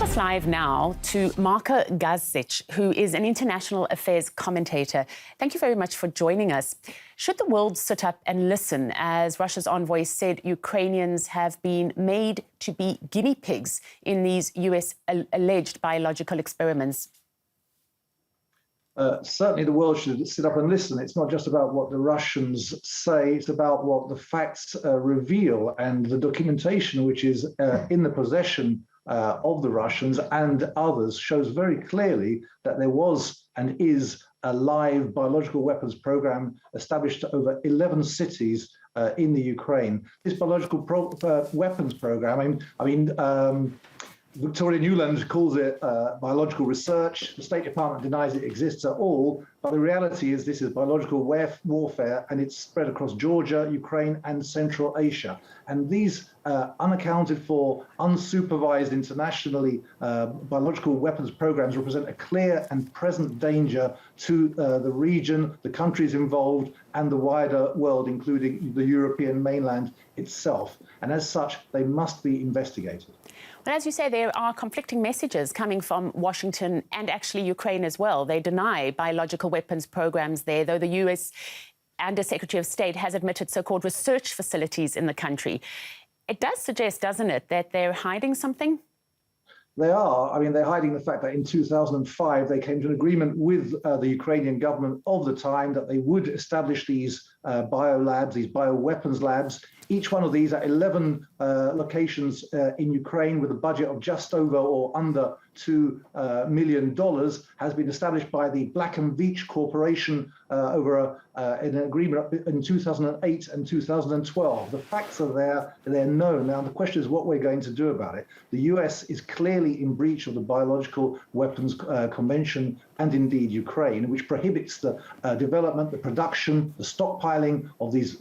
us live now to Marko Gasic, who is an international affairs commentator. Thank you very much for joining us. Should the world sit up and listen, as Russia's envoy said Ukrainians have been made to be guinea pigs in these US alleged biological experiments? Certainly the world should sit up and listen. It's not just about what the Russians say, it's about what the facts reveal, and the documentation which is in the possession of the Russians and others shows very clearly that there was and is a live biological weapons program established to over 11 cities in the Ukraine. This biological weapons program, Victoria Nuland calls it biological research. The State Department denies it exists at all, but the reality is this is biological warfare, and it's spread across Georgia, Ukraine, and Central Asia. And these unaccounted for, unsupervised internationally biological weapons programs represent a clear and present danger to the region, the countries involved, and the wider world, including the European mainland itself. And as such, they must be investigated. Well, as you say, there are conflicting messages coming from Washington and actually Ukraine as well. They deny biological weapons programs there, though the US Under Secretary of State has admitted so-called research facilities in the country. It does suggest, doesn't it, that they're hiding something? They are. I mean, they're hiding the fact that in 2005, they came to an agreement with the Ukrainian government of the time that they would establish these biolabs, these bioweapons labs. Each one of these at 11 locations in Ukraine with a budget of just over or under $2 million has been established by the Black and Veatch Corporation over an agreement in 2008 and 2012. The facts are there, they're known. Now, the question is what we're going to do about it. The US is clearly in breach of the Biological Weapons Convention, and indeed Ukraine, which prohibits the development, the production, the stockpiling of these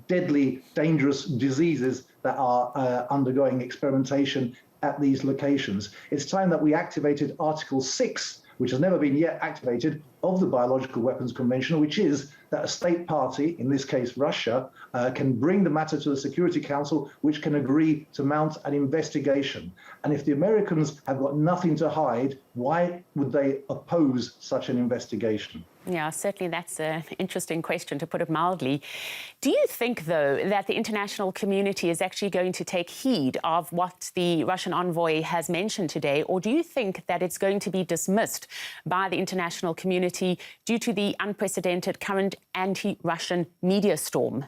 deadly, dangerous diseases that are undergoing experimentation at these locations. It's time that we activated Article 6, which has never been yet activated, of the Biological Weapons Convention, which is that a state party, in this case Russia, can bring the matter to the Security Council, which can agree to mount an investigation. And if the Americans have got nothing to hide, why would they oppose such an investigation? Yeah, certainly that's an interesting question, to put it mildly. Do you think, though, that the international community is actually going to take heed of what the Russian envoy has mentioned today, or do you think that it's going to be dismissed by the international community due to the unprecedented current anti-Russian media storm?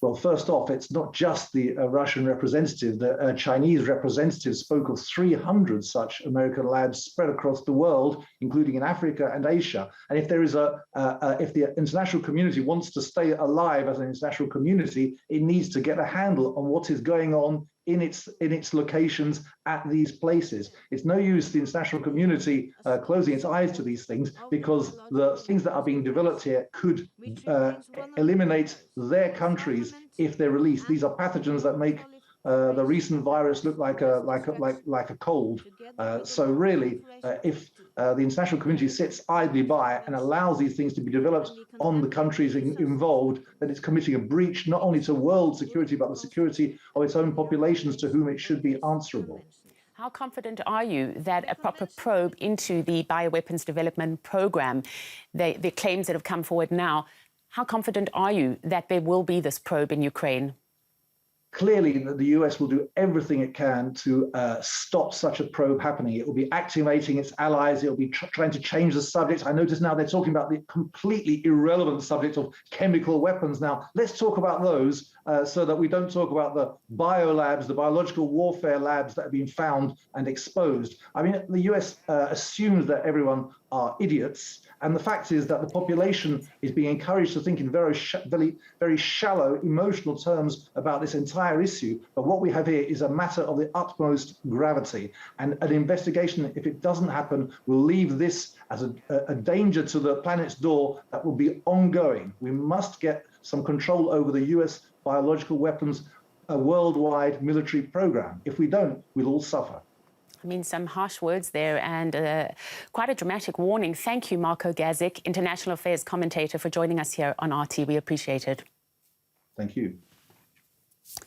Well, first off, it's not just the Russian representative. The Chinese representative spoke of 300 such American labs spread across the world, including in Africa and Asia. And if there is if the international community wants to stay alive as an international community, it needs to get a handle on what is going on in its locations at these places. It's no use the international community closing its eyes to these things, because the things that are being developed here could eliminate their countries if they're released. These are pathogens that make the recent virus look like a cold. So really, if the international community sits idly by and allows these things to be developed on the countries involved, then it's committing a breach not only to world security, but the security of its own populations, to whom it should be answerable. How confident are you that a proper probe into the bioweapons development program, the claims that have come forward now, how confident are you that there will be this probe in Ukraine? Clearly, the US will do everything it can to stop such a probe happening. It will be activating its allies. It will be trying to change the subject. I notice now they're talking about the completely irrelevant subject of chemical weapons. Now, let's talk about those so that we don't talk about the biolabs, the biological warfare labs that have been found and exposed. I mean, the US assumes that everyone are idiots. And the fact is that the population is being encouraged to think in very shallow, emotional terms about this entire issue. But what we have here is a matter of the utmost gravity. And an investigation, if it doesn't happen, will leave this as a danger to the planet's door that will be ongoing. We must get some control over the US biological weapons, a worldwide military program. If we don't, we'll all suffer. I mean, some harsh words there, and quite a dramatic warning. Thank you, Marko Gasic, international affairs commentator, for joining us here on RT. We appreciate it. Thank you.